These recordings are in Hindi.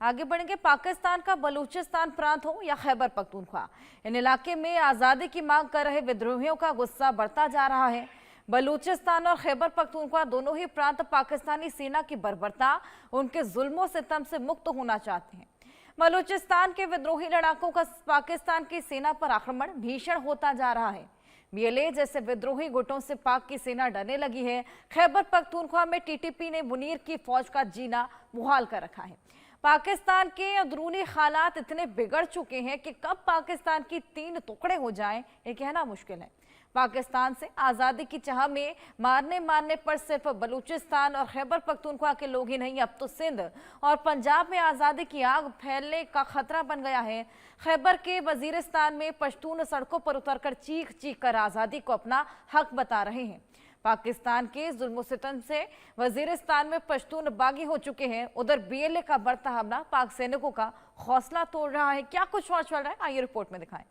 आगे बढ़ेंगे। पाकिस्तान का बलूचिस्तान प्रांत हो या खैबर पख्तूनख्वा, इन इलाके में आज़ादी की मांग कर रहे विद्रोहियों का गुस्सा बढ़ता जा रहा है। बलूचिस्तान और खैबर पख्तूनख्वा दोनों ही प्रांत पाकिस्तानी सेना की बर्बरता, उनके जुल्मों सितम से मुक्त होना चाहते हैं। बलूचिस्तान के विद्रोही लड़ाकों का पाकिस्तान की सेना पर आक्रमण भीषण होता जा रहा है। बीएलए जैसे विद्रोही गुटों से पाक की सेना डरने लगी है। खैबर पख्तूनख्वा में टीटीपी ने मुनीर की फौज का जीना मुहाल कर रखा है। पाकिस्तान के अंदरूनी हालात इतने बिगड़ चुके हैं कि कब पाकिस्तान की 3 टुकड़े हो जाएं, ये कहना मुश्किल है। पाकिस्तान से आज़ादी की चाह में मारने पर सिर्फ बलूचिस्तान और खैबर पख्तूनख्वा के लोग ही नहीं, अब तो सिंध और पंजाब में आज़ादी की आग फैलने का खतरा बन गया है। खैबर के वजीरिस्तान में पश्तून सड़कों पर उतरकर चीख चीख कर आज़ादी को अपना हक बता रहे हैं। पाकिस्तान के जुल्म-ओ-सितम से वजीरिस्तान में पश्तून बागी हो चुके हैं। उधर बीएलए का बढ़ता हमला पाक सैनिकों का हौसला तोड़ रहा है। क्या कुछ और चल रहा है, आइए रिपोर्ट में दिखाएं।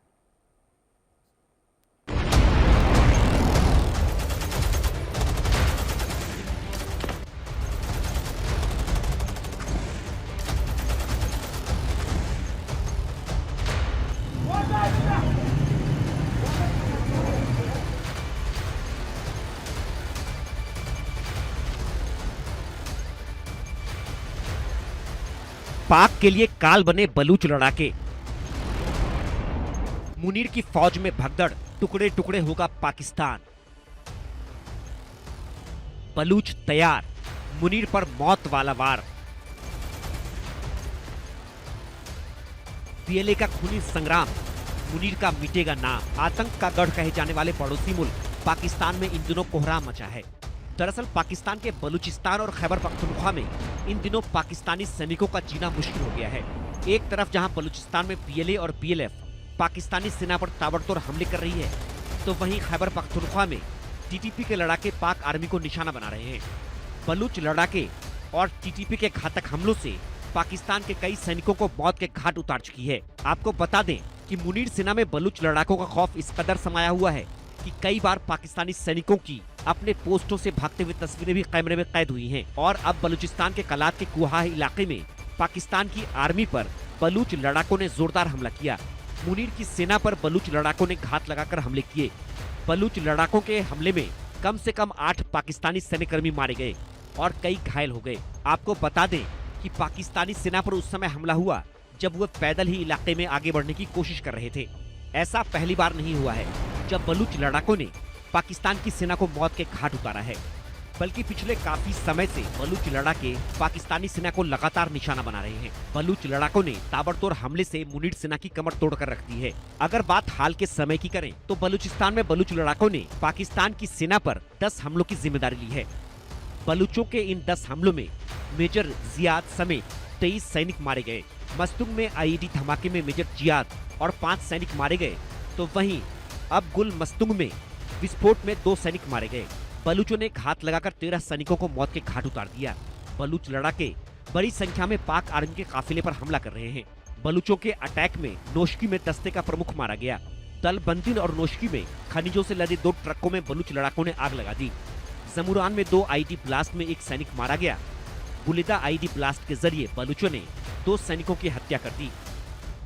पाक के लिए काल बने बलूच लड़ाके। मुनीर की फौज में भगदड़, टुकड़े टुकड़े होगा पाकिस्तान। बलूच तैयार, मुनीर पर मौत वाला वार। बीएलए का खूनी संग्राम, मुनीर का मिटेगा नाम। आतंक का गढ़ कहे जाने वाले पड़ोसी मुल्क पाकिस्तान में इन दिनों कोहराम मचा है। दरअसल पाकिस्तान के बलूचिस्तान और खैबर पख्तूनख्वा में इन दिनों पाकिस्तानी सैनिकों का जीना मुश्किल हो गया है। एक तरफ जहां बलूचिस्तान में बीएलए और बीएलएफ पाकिस्तानी सेना पर ताबड़तोड़ हमले कर रही है, तो वहीं खैबर पख्तूनख्वा में टीटीपी के लड़ाके पाक आर्मी को निशाना बना रहे हैं। बलूच लड़ाके और टीटीपी के घातक हमलों से पाकिस्तान के कई सैनिकों को मौत के घाट उतार चुकी है। आपको बता दें कि मुनीर सेना में बलूच लड़ाकों का खौफ इस कदर समाया हुआ है कि कई बार पाकिस्तानी सैनिकों की अपने पोस्टों से भागते हुए तस्वीरें भी कैमरे में कैद हुई हैं। और अब बलूचिस्तान के कलात के कुहा इलाके में पाकिस्तान की आर्मी पर बलूच लड़ाकों ने जोरदार हमला किया। मुनीर की सेना पर बलूच लड़ाकों ने घात लगाकर हमले किए। बलूच लड़ाकों के हमले में कम से कम 8 पाकिस्तानी सैन्यकर्मी मारे गए और कई घायल हो गए। आपको बता दें कि पाकिस्तानी सेना पर उस समय हमला हुआ जब वह पैदल ही इलाके में आगे बढ़ने की कोशिश कर रहे थे। ऐसा पहली बार नहीं हुआ है जब बलूच लड़ाकों ने पाकिस्तान की सेना को मौत के घाट उतारा है, बल्कि पिछले काफी समय से बलूच लड़ाके पाकिस्तानी सेना को लगातार निशाना बना रहे हैं। बलूच लड़ाकों ने ताबड़तोड़ हमले से मुनीर सेना की कमर तोड़कर रख दी है। अगर बात हाल के समय की करें तो बलूचिस्तान में बलूच लड़ाकों ने पाकिस्तान की सेना पर 10 हमलों की जिम्मेदारी ली है। बलूचों के इन 10 हमलों में मेजर जियाद समेत 23 सैनिक मारे गए। मस्तुंग में आईईडी धमाके में मेजर जियाद और 5 सैनिक मारे गए, तो वहीं अब गुल मस्तुंग में विस्फोट में 2 सैनिक मारे गए। बलूचों ने घात लगाकर 13 सैनिकों को मौत के घाट उतार दिया। बलूच लड़ाके बड़ी संख्या में पाक आर्मी के काफिले पर हमला कर रहे हैं। बलूचों के अटैक में नोशकी में दस्ते का प्रमुख मारा गया। तलबंदिन और नोशकी में खनिजों से लदे 2 ट्रकों में बलूच लड़ाकों ने आग लगा दी। जमुरान में 2 आईडी ब्लास्ट में 1 सैनिक मारा गया। बुलिदा आईडी ब्लास्ट के जरिए बलूचों ने 2 सैनिकों की हत्या कर दी।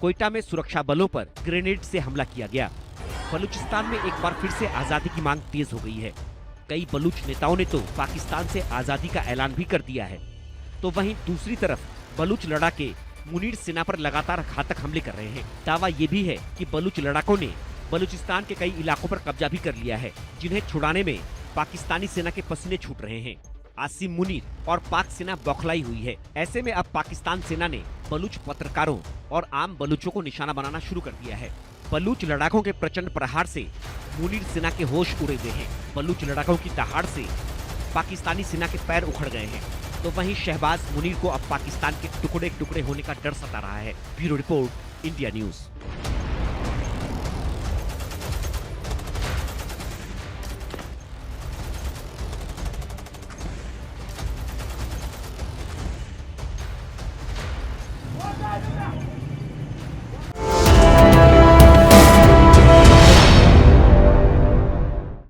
कोयटा में सुरक्षा बलों पर ग्रेनेड से हमला किया गया। बलूचिस्तान में एक बार फिर से आजादी की मांग तेज हो गई है। कई बलूच नेताओं ने तो पाकिस्तान से आजादी का ऐलान भी कर दिया है। तो वहीं दूसरी तरफ बलूच लड़ाके मुनीर सेना पर लगातार घातक हमले कर रहे हैं। दावा ये भी है कि बलूच लड़ाकों ने बलूचिस्तान के कई इलाकों पर कब्जा भी कर लिया है, जिन्हें छुड़ाने में पाकिस्तानी सेना के पसीने छूट रहे हैं। आसिम मुनीर और पाक सेना बौखलाई हुई है। ऐसे में अब पाकिस्तान सेना ने बलूच पत्रकारों और आम बलूचों को निशाना बनाना शुरू कर दिया है। बलूच लड़ाकों के प्रचंड प्रहार से मुनीर सेना के होश उड़े हुए हैं। बलूच लड़ाकों की दहाड़ से पाकिस्तानी सेना के पैर उखड़ गए हैं। तो वहीं शहबाज मुनीर को अब पाकिस्तान के टुकड़े टुकड़े होने का डर सता रहा है। Bureau report, India news.